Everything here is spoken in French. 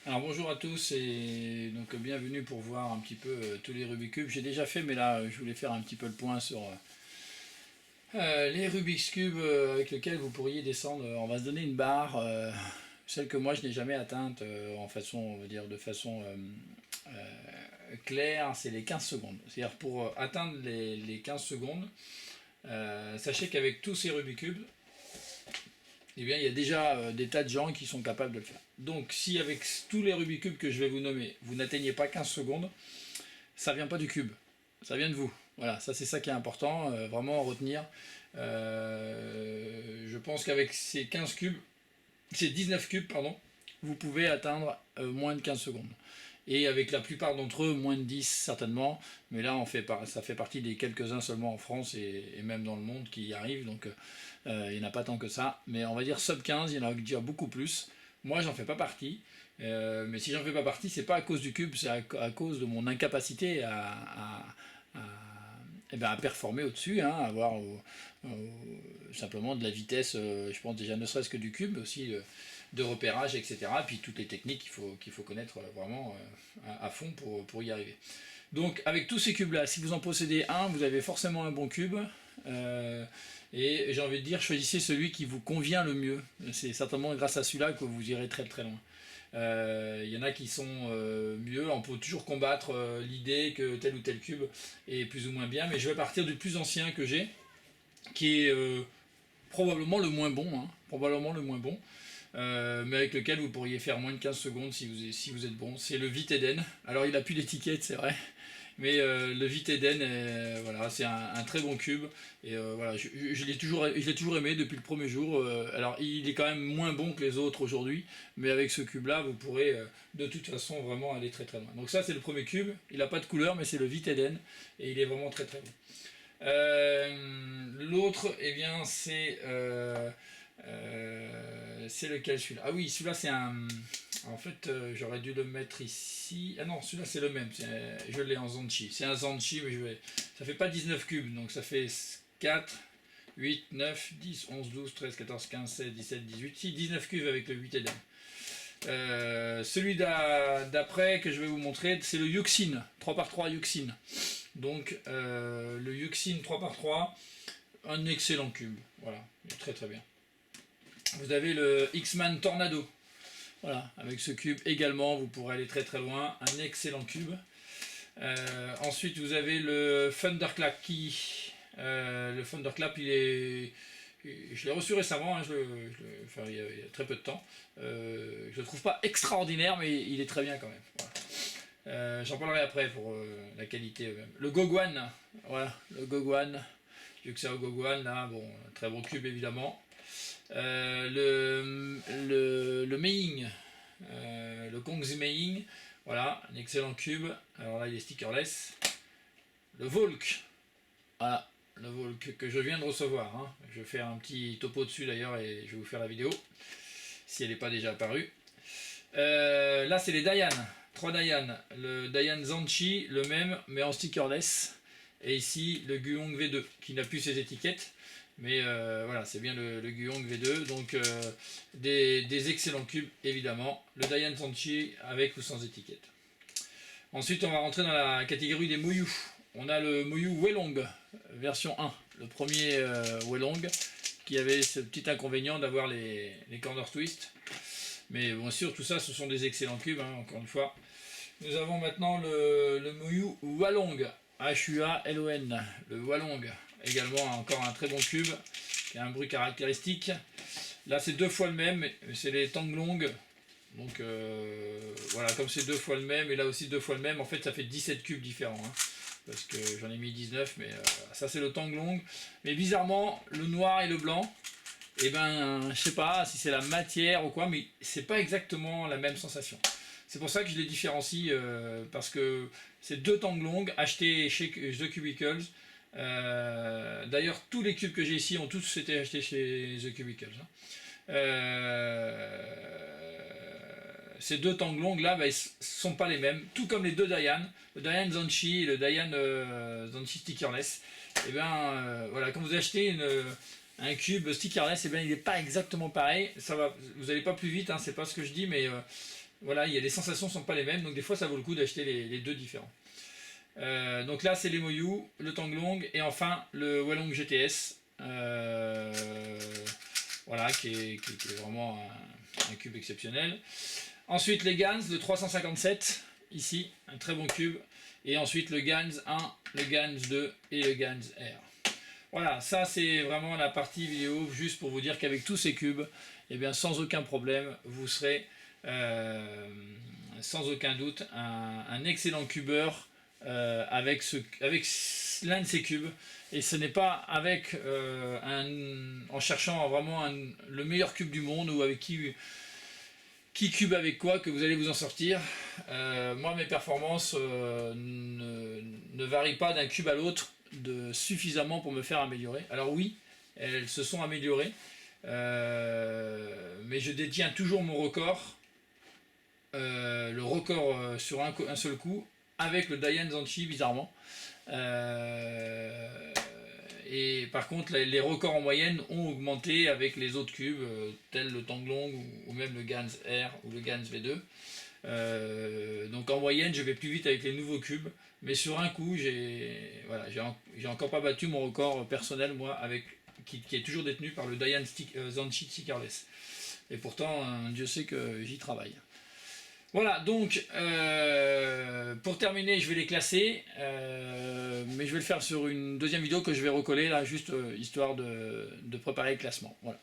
Alors bonjour à tous et donc bienvenue pour voir un petit peu tous les Rubik's Cube. J'ai déjà fait mais là je voulais faire un petit peu le point sur les Rubik's Cube avec lesquels vous pourriez descendre. On va se donner une barre, celle que moi je n'ai jamais atteinte en façon, on va dire de façon claire, c'est les 15 secondes. C'est-à-dire pour atteindre les 15 secondes, sachez qu'avec tous ces Rubik's Cube, eh bien, il y a déjà des tas de gens qui sont capables de le faire. Donc, si avec tous les Rubik's Cube que je vais vous nommer, vous n'atteignez pas 15 secondes, ça vient pas du cube, ça vient de vous. Voilà, ça c'est ça qui est important, vraiment à retenir. Je pense qu'avec ces 15 cubes, ces 19 cubes, pardon, vous pouvez atteindre moins de 15 secondes. Et avec la plupart d'entre eux, moins de 10 certainement. Mais là, ça fait partie des quelques-uns seulement en France et même dans le monde qui y arrivent. Donc il n'y en a pas tant que ça. Mais on va dire sub 15, il y en a déjà beaucoup plus. Moi, j'en fais pas partie. Mais si j'en fais pas partie, c'est pas à cause du cube, c'est à cause de mon incapacité à, eh ben, à performer au-dessus, hein, à avoir simplement de la vitesse, je pense déjà ne serait-ce que du cube, aussi de repérage, etc. Puis toutes les techniques qu'il faut connaître vraiment à fond pour y arriver. Donc avec tous ces cubes-là, si vous en possédez un, vous avez forcément un bon cube. Et j'ai envie de dire, choisissez celui qui vous convient le mieux. C'est certainement grâce à celui-là que vous irez très très loin. Il y en a qui sont mieux, on peut toujours combattre l'idée que tel ou tel cube est plus ou moins bien, mais je vais partir du plus ancien que j'ai, qui est probablement le moins bon, hein, probablement le moins bon, mais avec lequel vous pourriez faire moins de 15 secondes si vous êtes bon. C'est le Vite Eden. Alors il n'a plus d'étiquette, c'est vrai, mais le Vite Eden, voilà, c'est un très bon cube. Et voilà, je l'ai toujours aimé depuis le premier jour. Alors il est quand même moins bon que les autres aujourd'hui, mais avec ce cube-là, vous pourrez de toute façon vraiment aller très très loin. Donc ça c'est le premier cube. Il n'a pas de couleur, mais c'est le Vite Eden et il est vraiment très très bon. L'autre, eh bien, c'est lequel celui-là? Ah oui, celui-là c'est un. En fait, j'aurais dû le mettre ici. Ah non, celui-là c'est le même. Je l'ai en Zanchi. C'est un Zanchi, mais ça fait pas 19 cubes, donc ça fait 4, 8, 9, 10, 11, 12, 13, 14, 15, 16, 17, 18. Si, 19 cubes avec le 8 Eden. Celui d'après que je vais vous montrer, c'est le Yuxin, 3x3 Yuxin. Donc le Yuxin 3x3, un excellent cube. Voilà, très très bien. Vous avez le X-Man Tornado. Voilà, avec ce cube également, vous pourrez aller très très loin. Un excellent cube. Ensuite, vous avez le Thunderclap qui. Le Thunderclap, je l'ai reçu récemment, hein, enfin, il y a très peu de temps. Je le trouve pas extraordinaire, mais il est très bien quand même. Voilà. J'en parlerai après pour la qualité même. Le Gogwan, voilà, le Gogwan, Yuxao Gogwan, là, bon, très bon cube évidemment. Le Meiying, le Kongzi Meiying, voilà, un excellent cube. Alors là, il est stickerless. Le Volk, voilà, le Volk que je viens de recevoir. Hein. Je vais faire un petit topo dessus d'ailleurs et je vais vous faire la vidéo si elle n'est pas déjà apparue. Là, c'est les Dayan, 3 Dayan. Le Dayan Zanchi, le même, mais en stickerless. Et ici, le Guhong V2 qui n'a plus ses étiquettes. Mais voilà, c'est bien le Guhong V2. Donc, des excellents cubes, évidemment. Le Dayan Zanchi avec ou sans étiquette. Ensuite, on va rentrer dans la catégorie des Moyu. On a le Moyu Welong, version 1. Le premier Welong, qui avait ce petit inconvénient d'avoir les corner twist. Mais bien sûr, tout ça, ce sont des excellents cubes, hein, encore une fois. Nous avons maintenant le Moyu Hualong, H-U-A-L-O-N, le Hualong. Également, encore un très bon cube, qui a un bruit caractéristique. Là, c'est 2 fois le même, c'est les Tanglong. Donc, voilà, comme c'est 2 fois le même, et là aussi 2 fois le même, en fait, ça fait 17 cubes différents. Hein, parce que j'en ai mis 19, mais ça, c'est le Tanglong. Mais bizarrement, le noir et le blanc, et ben je sais pas si c'est la matière ou quoi, mais c'est pas exactement la même sensation. C'est pour ça que je les différencie, parce que c'est 2 Tanglong achetés chez The Cubicles. D'ailleurs, tous les cubes que j'ai ici ont tous été achetés chez The Cubicles. Hein. Ces 2 Tanglong là, bah, ils sont pas les mêmes, tout comme les 2 Dayan, le Dayan Zanchi et le Dayan Zanchi Stickerless. Et ben voilà, quand vous achetez un cube stickerless, et bien il n'est pas exactement pareil. Ça va, vous n'allez pas plus vite, hein, c'est pas ce que je dis, mais Voilà, les sensations ne sont pas les mêmes, donc des fois ça vaut le coup d'acheter les deux différents. Donc là c'est l'Emoyu, le Tanglong et enfin le Wallong GTS. Voilà, qui est vraiment un cube exceptionnel. Ensuite les Gans, le 357, ici, un très bon cube. Et ensuite le Gans 1, le Gans 2 et le Gans R. Voilà, ça c'est vraiment la partie vidéo, juste pour vous dire qu'avec tous ces cubes, eh bien, sans aucun problème, vous serez sans aucun doute un excellent cubeur avec l'un de ces cubes. Et ce n'est pas avec en cherchant vraiment le meilleur cube du monde ou avec qui cube avec quoi que vous allez vous en sortir. Moi mes performances ne varient pas d'un cube à l'autre suffisamment pour me faire améliorer. Alors oui, elles se sont améliorées, mais je détiens toujours mon record, le record sur un seul coup, avec le Dayan Zanchi bizarrement. Et par contre les records en moyenne ont augmenté avec les autres cubes tels le Tanglong ou même le Gans R ou le Gans V2. Donc en moyenne je vais plus vite avec les nouveaux cubes, mais sur un coup j'ai encore pas battu mon record personnel moi qui est toujours détenu par le Dayan Zanchi Stickerless. Et pourtant Dieu sait que j'y travaille. Voilà, donc pour terminer, je vais les classer, mais je vais le faire sur une deuxième vidéo que je vais recoller là, juste histoire de préparer le classement. Voilà.